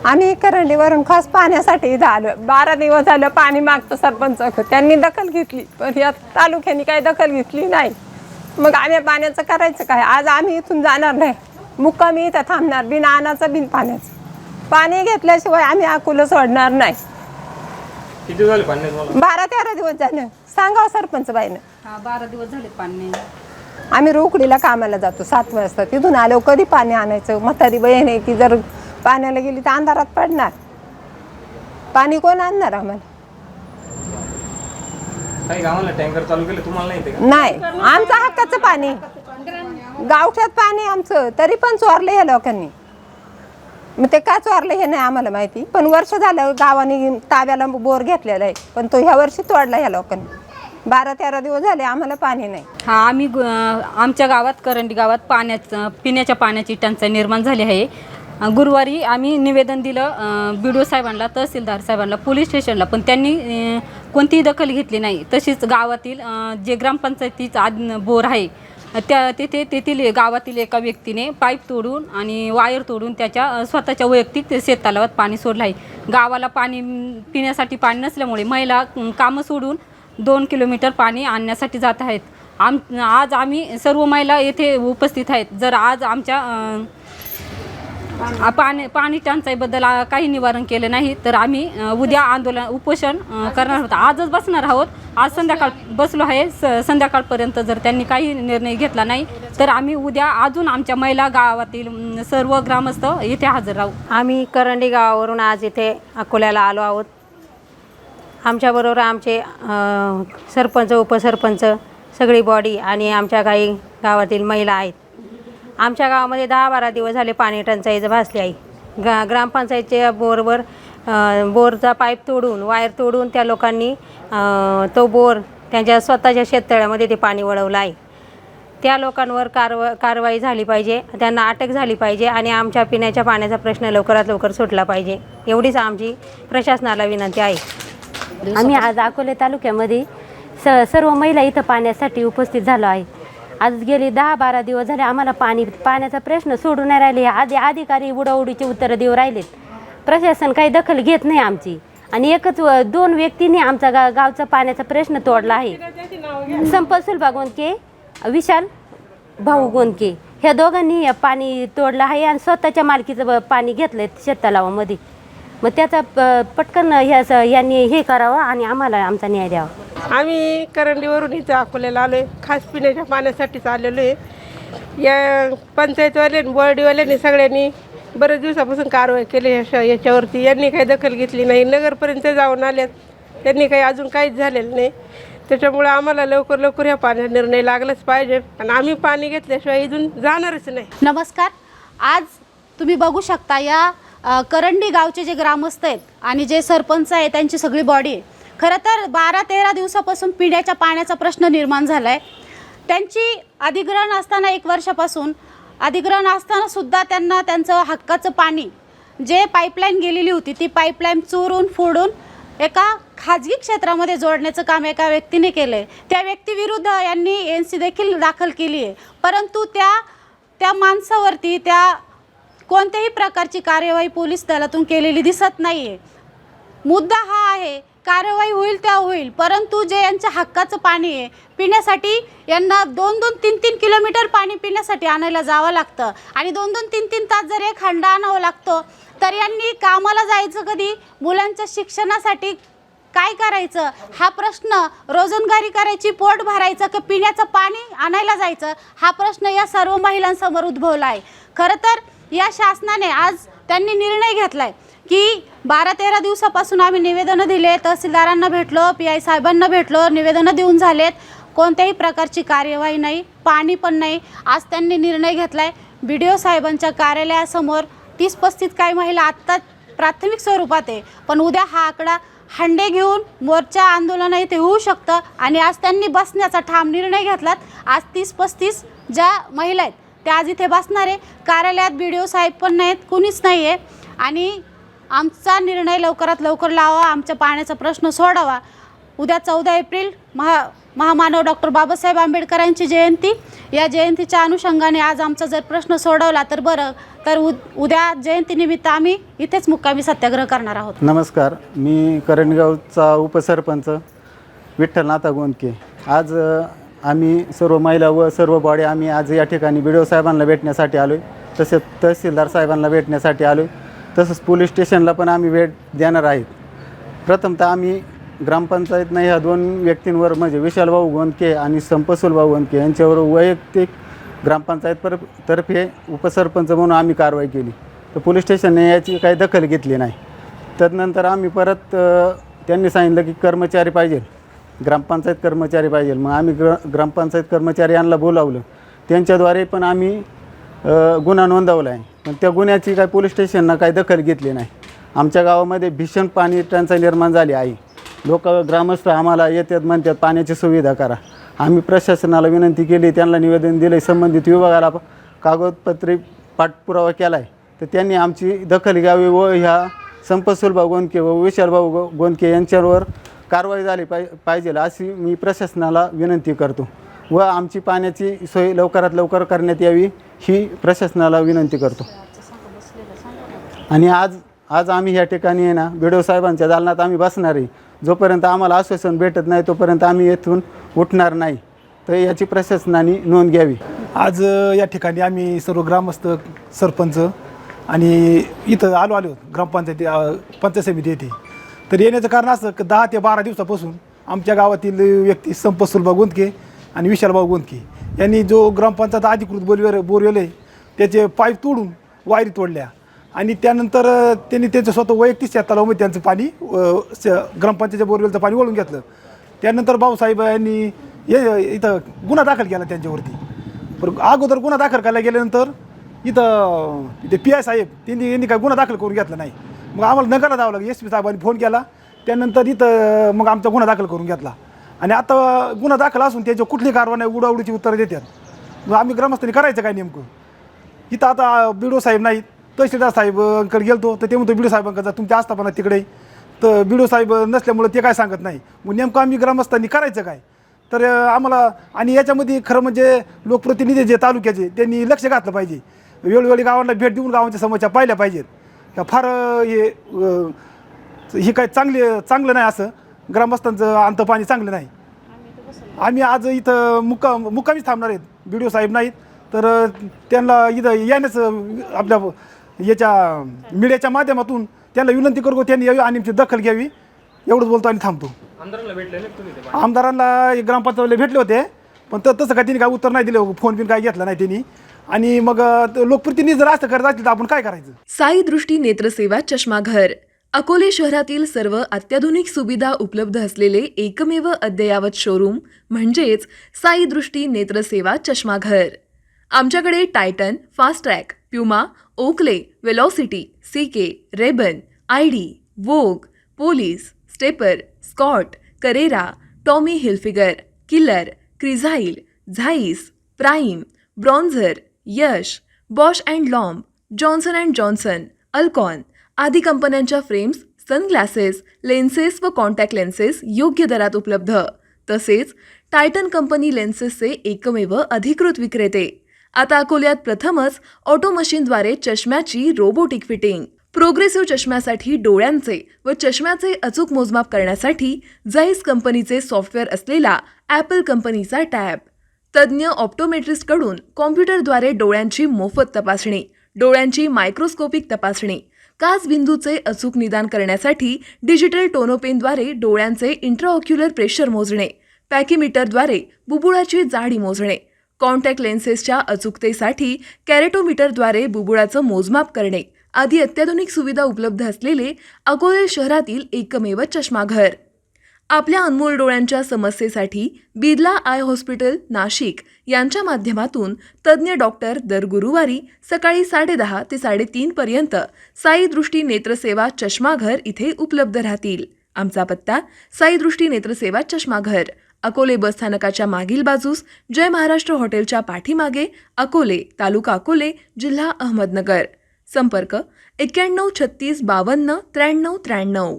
आम्ही करंडीवरून खास पाण्यासाठी इथं आलो. 12 दिवस झालं पाणी मागतं सरपंच, त्यांनी दखल घेतली पण या तालुक्याने काही दखल घेतली नाही. मग आम्ही पाण्याचं करायचं काय? आज आम्ही इथून जाणार नाही, मुक्कामी इथं थांबणार, बिन अन्नाचं बिन पाण्याचं. पाणी घेतल्याशिवाय आम्ही अकोला सोडणार नाही. किती झाले पाणी? 12-13 दिवस झाले. सांगावं सरपंच बाईनं. 12 दिवस झाले पाणी. आम्ही रोकडीला कामाला जातो 7 वाजता, तिथून आलो कधी पाणी आणायचं? म्हातारी बहीण आहे की जर पाण्याला गेली तर अंधारात पडणार. पाणी कोण आणणार आम्हाला? काही गावाला टँकर चालू केले, तुम्हाला नाही का? नाही, आमचं हक्काचं पाणी, गावठ्यात पाणी आमचं, तरी पण चोरलं या लोकांनी. मग ते का चोरलं हे नाही आम्हाला माहिती, पण वर्ष झालं गावाने ताब्याला बोर घेतलेला आहे, पण तो ह्या वर्षी तोडला या लोकांनी. 12-13 दिवस झाले आम्हाला पाणी नाही. आम्ही आमच्या गावात करंडी गावात पिण्याच्या पाण्याची टंचाई निर्माण झाली आहे. गुरुवारी आम्ही निवेदन दिलं BDO साहेबांना, तहसीलदार साहेबांना, पोलीस स्टेशनला, पण त्यांनी कोणतीही दखल घेतली नाही. तशीच गावातील जे ग्रामपंचायतीचा बोर आहे तेथील गावातील एका व्यक्तीने पाईप तोडून आणि वायर तोडून त्याच्या स्वतःच्या वैयक्तिक शेततलावात पाणी सोडलं आहे. गावाला पाणी पिण्यासाठी पाणी नसल्यामुळे महिला कामं सोडून 2 किलोमीटर पाणी आणण्यासाठी जात आहेत. आज आम्ही सर्व महिला येथे उपस्थित आहेत. जर आज आमच्या पाणी टंचाईबद्दल काही निवारण केलं नाही तर आम्ही उद्या आंदोलन उपोषण करणार आहोत. आजच बसणार आहोत. आज संध्याकाळ बसलो आहे. संध्याकाळपर्यंत जर त्यांनी काही निर्णय घेतला नाही तर आम्ही उद्या अजून आमच्या महिला गावातील सर्व ग्रामस्थ इथे हजर राहू. आम्ही करंडी गावावरून आज इथे अकोल्याला आलो आहोत. आमच्याबरोबर आमचे सरपंच, उपसरपंच, सगळी बॉडी आणि आमच्या काही गावातील महिला आहेत. आमच्या गावामध्ये 10-12 दिवस झाले पाणी टंचाईचं भासली आहे. ग्रामपंचायतच्या बोरचा पाईप तोडून, वायर तोडून त्या लोकांनी तो बोर त्यांच्या स्वतःच्या शेततळ्यामध्ये ते पाणी वळवलं आहे. त्या लोकांवर कारवाई झाली पाहिजे, त्यांना अटक झाली पाहिजे आणि आमच्या पिण्याच्या पाण्याचा प्रश्न लवकरात लवकर सुटला पाहिजे, एवढीच आमची प्रशासनाला विनंती आहे. आम्ही आज अकोले तालुक्यामध्ये सर्व महिला इथं पाण्यासाठी उपस्थित झालो आहे. आज गेली 10-12 दिवस झाले आम्हाला पाण्याचा प्रश्न सोडून नाही राहिले. अधिकारी उडाउडीचे उत्तरं देऊ राहिलेत. प्रशासन काही दखल घेत नाही आमची आणि 2 व्यक्तींनी आमचा गावचा पाण्याचा प्रश्न तोडला आहे. संपत सुलभा गोंदके, विशाल भाऊ गोंदके, ह्या दोघांनी पाणी तोडलं आहे आणि स्वतःच्या मालकीचं पाणी घेतलं आहे शेततलावामध्ये. मग त्याचा पटकन यांनी हे करावं आणि आम्हाला आमचा न्याय द्यावा. आम्ही करंडीवरून इथं अकोल्याला आलो आहे, खास पिण्याच्या पाण्यासाठीच आलेलो आहे. या पंचायतवाल्यांनी, बोर्डीवाल्यांनी सगळ्यांनी बरेच दिवसापासून कारवाई केली याच्यावरती. यांनी काही दखल घेतली नाही. नगरपर्यंत जाऊन आल्यात, त्यांनी काही अजून काहीच झालेलं नाही. त्याच्यामुळे आम्हाला लवकर लवकर ह्या पाण्याचा निर्णय लागलाच पाहिजे आणि आम्ही पाणी घेतल्याशिवाय इथून जाणारच नाही. नमस्कार. आज तुम्ही बघू शकता या करंडी गावचे जे ग्रामस्थ आहेत आणि जे सरपंच आहे त्यांची सगळी बॉडी आहे. खरं तर 12-13 दिवसापासून पिण्याच्या पाण्याचा प्रश्न निर्माण झाला आहे. त्यांची अधिग्रहण असताना 1 वर्षापासून अधिग्रहण असतानासुद्धा त्यांना त्यांचं हक्काचं पाणी जे पाईपलाईन गेलेली होती ती पाईपलाईन चोरून फोडून एका खाजगी क्षेत्रामध्ये जोडण्याचं काम एका व्यक्तीने केलं आहे. त्या व्यक्तीविरुद्ध यांनी NC देखील दाखल केली आहे, परंतु त्या माणसावरती कोणत्याही प्रकारची कार्यवाही पोलीस दलातून केलेली दिसत नाही आहे. मुद्दा हा आहे, कारवाई होईल त्या होईल, परंतु जे यांच्या हक्काचं पाणी आहे पिण्यासाठी यांना 2-2, 3-3 किलोमीटर पाणी पिण्यासाठी आणायला जावं लागतं आणि 2-2, 3-3 तास जर एक हंडा आणावं लागतो तर यांनी कामाला जायचं कधी, मुलांच्या शिक्षणासाठी काय करायचं हा प्रश्न, रोजंदारी करायची, पोट भरायचं की पिण्याचं पाणी आणायला जायचं हा प्रश्न या सर्व महिलांसमोर उद्भवला आहे. खरं तर या शासनाने आज त्यांनी निर्णय घेतला आहे की 12-13 दिवसापासून आम्ही निवेदनं दिले, तहसीलदारांना भेटलो, PI साहेबांना भेटलो, निवेदनं देऊन झालेत, कोणत्याही प्रकारची कार्यवाही नाही, पाणी पण नाही. आज त्यांनी निर्णय घेतला आहे BDO साहेबांच्या कार्यालयासमोर 30-35 काही महिला आत्ता प्राथमिक स्वरूपात आहे, पण उद्या हा आकडा हंडे घेऊन मोर्चा आंदोलन इथे होऊ शकतं आणि आज त्यांनी बसण्याचा ठाम निर्णय घेतलात. आज 30-35 ज्या महिला आहेत त्या आज इथे बसणार आहे. कार्यालयात BDO साहेब पण नाहीत, कुणीच नाही आहे आणि आमचा निर्णय लवकरात लवकर लावा, आमच्या पाण्याचा प्रश्न सोडावा. उद्या 14 एप्रिल महामानव डॉक्टर बाबासाहेब आंबेडकरांची जयंती. या जयंतीच्या अनुषंगाने आज आमचा जर प्रश्न सोडवला तर बरं, तर उद्या जयंतीनिमित्त आम्ही इथेच मुक्कामी सत्याग्रह करणार आहोत. नमस्कार, मी करंजगावचा उपसरपंच विठ्ठलनाथा गोंदके. आज आम्ही सर्व महिला व सर्व बॉडी आम्ही आज या ठिकाणी BDO साहेबांना भेटण्यासाठी आलो आहे. तसेच तहसीलदार साहेबांना भेटण्यासाठी आलो आहे. तसंच पोलीस स्टेशनला पण आम्ही भेट देणार आहेत. प्रथमतः आम्ही ग्रामपंचायतनं ह्या 2 व्यक्तींवर म्हणजे विशालभाऊ गोंदके आणि संपसुलभाऊ गोंदके यांच्यावर वैयक्तिक ग्रामपंचायत तर्फे उपसरपंच म्हणून आम्ही कारवाई केली. तर पोलीस स्टेशनने याची काही दखल घेतली नाही. तदनंतर आम्ही परत त्यांनी सांगितलं की कर्मचारी पाहिजे, ग्रामपंचायत कर्मचारी पाहिजे. मग आम्ही ग्रामपंचायत कर्मचारी यांना बोलावलं. त्यांच्याद्वारे पण आम्ही गुन्हा नोंदवला आहे. पण त्या गुन्ह्याची काही पोलीस स्टेशननं काही दखल घेतली नाही. आमच्या गावामध्ये भीषण पाणी टंचाई निर्माण झाली आहे. ग्रामस्थ आम्हाला येतात म्हणतात पाण्याची सुविधा करा. आम्ही प्रशासनाला विनंती केली, त्यांना निवेदन दिले, संबंधित विभागाला कागदपत्रे पाठपुरावा केला आहे. तर त्यांनी आमची दखल घ्यावी व ह्या संपतसुलभाऊ गोंदके व विशालभाऊ गोंदके यांच्यावर कारवाई झाली पाहिजे अशी मी प्रशासनाला विनंती करतो व आमची पाण्याची सोय लवकरात लवकर करण्यात यावी ही प्रशासनाला विनंती करतो. आणि आज आम्ही या ठिकाणी आहे ना BDO साहेबांच्या दालनात आम्ही बसणार आहे. जोपर्यंत आम्हाला आश्वासन भेटत नाही तोपर्यंत आम्ही येथून उठणार नाही. तर याची प्रशासनाने नोंद घ्यावी. आज या ठिकाणी आम्ही सर्व ग्रामस्थ सरपंच आणि इथं आलो पंचायत समिती येते. तर येण्याचं कारण असं की 10 ते 12 दिवसापासून आमच्या गावातील व्यक्ती संपतसुलभाऊ गोंदके आणि विशालभाऊ गोंदके यांनी जो ग्रामपंचायत अधिकृत बोरवेल आहे त्याचे पाईप तोडून वायरी तोडल्या आणि त्यानंतर त्यांनी त्यांचं स्वतः वैयक्तिक शेतालामध्ये त्यांचं पाणी ग्रामपंचायतीच्या बोरवेलचं पाणी वळून घेतलं. त्यानंतर भाऊसाहेब यांनी इथं गुन्हा दाखल केला त्यांच्यावरती. पण अगोदर गुन्हा दाखल करायला गेल्यानंतर इथं PI साहेब यांनी काय गुन्हा दाखल करून घेतला नाही. मग आम्हाला नगरला जावं लागलं. SP साहेबांनी फोन केला. त्यानंतर इथं मग आमचा गुन्हा दाखल करून घेतला आणि आता गुन्हा दाखल असून त्याच्यावर कुठली कारवाई नाही, उडाउडीची उत्तरं देतात. मग आम्ही ग्रामस्थांनी करायचं काय नेमकं? इथं आता BDO साहेब नाहीत. तहसीलदार साहेबांकडे गेलतो तर ते म्हणतो BDO साहेबांकडे जा, तुमच्या आस्थापना तिकडे. तर BDO साहेब नसल्यामुळं ते काय सांगत नाही. मग नेमकं आम्ही ग्रामस्थांनी करायचं काय? तर आम्हाला आणि याच्यामध्ये खरं म्हणजे लोकप्रतिनिधी जे तालुक्याचे त्यांनी लक्ष घातलं पाहिजे. वेळोवेळी गावांना भेट देऊन गावांच्या समस्या पाहिल्या पाहिजेत. का फार हे काय चांगलं नाही. असं ग्रामस्थांचं अंतपाणी चांगलं नाही. आम्ही आज इथं मुक्कामीच थांबणार आहेत. BDO साहेब नाहीत तर त्यांना इथं येण्याचं आपल्या याच्या मीडियाच्या माध्यमातून त्यांना विनंती करतो त्यांनी यावी आणि आमची दखल घ्यावी. एवढंच बोलतो आणि थांबतो. आमदारांना भेटले नाही तुम्ही ते? आमदारांना ग्रामपंचायतीला भेटले होते पण तसं काय त्यांनी काय उत्तर नाही दिलं, फोन बिन काय घेतला नाही त्यांनी. आणि मग लोकप्रतिनिधी जर असं करत असतील तर आपण काय करायचं? साई दृष्टी नेत्रसेवा चष्माघर अकोले शहरातील सर्व अत्याधुनिक सुविधा उपलब्ध असलेले एकमेव अद्ययावत शोरूम म्हणजेच साई दृष्टी नेत्रसेवा चष्माघर. आमच्याकडे Titan, Fastrack, Puma, Oakley, Velocity, CK, Ray Ban, ID, Vogue, Police, Stepper, Scott, Carrera, Tommy Hilfiger, Killer, Crizal, Zeiss, Prime, Bronzer, Yash, Bausch and Lomb, Johnson and Johnson, Alcon आदी कंपन्यांच्या फ्रेम्स, सनग्लासेस, लेन्सेस व contact lenses योग्य दरात उपलब्ध. तसेच Titan company लेन्सेसचे एकमेव अधिकृत विक्रेते. आता अकोल्यात प्रथमच ऑटो मशीनद्वारे चष्म्याची रोबोटिक फिटिंग. प्रोग्रेसिव्ह चष्म्यासाठी डोळ्यांचे व चष्म्याचे अचूक मोजमाप करण्यासाठी जाईस कंपनीचे सॉफ्टवेअर असलेला ॲपल कंपनीचा टॅब. तज्ज्ञ ऑप्टोमेट्रिस्टकडून कॉम्प्युटरद्वारे डोळ्यांची मोफत तपासणी, डोळ्यांची मायक्रोस्कोपिक तपासणी, काच बिंदूचे अचूक निदान करण्यासाठी डिजिटल टोनोपेनद्वारे डोळ्यांचे इंट्राऑक्युलर प्रेशर मोजणे, पॅकीमीटरद्वारे बुबुळाची जाडी मोजणे, कॉन्टॅक्ट लेन्सेसच्या अचूकतेसाठी कॅरेटोमीटरद्वारे बुबुळाचं मोजमाप करणे आदी अत्याधुनिक सुविधा उपलब्ध असलेले अकोले शहरातील एकमेव चष्माघर. आपल्या अनमोल डोळ्यांच्या समस्येसाठी बिर्ला आय हॉस्पिटल नाशिक यांच्या माध्यमातून तज्ज्ञ डॉक्टर दर गुरुवारी सकाळी 10:30 ते 3:30 पर्यंत साई दृष्टी नेत्रसेवा चष्माघर इथे उपलब्ध राहतील. आमचा पत्ता साई दृष्टी नेत्रसेवा चष्माघर, अकोले बसस्थानकाच्या मागील बाजूस जय महाराष्ट्र हॉटेलच्या पाठीमागे, अकोले, तालुका अकोले, जिल्हा अहमदनगर. संपर्क 91 36 52 93 93.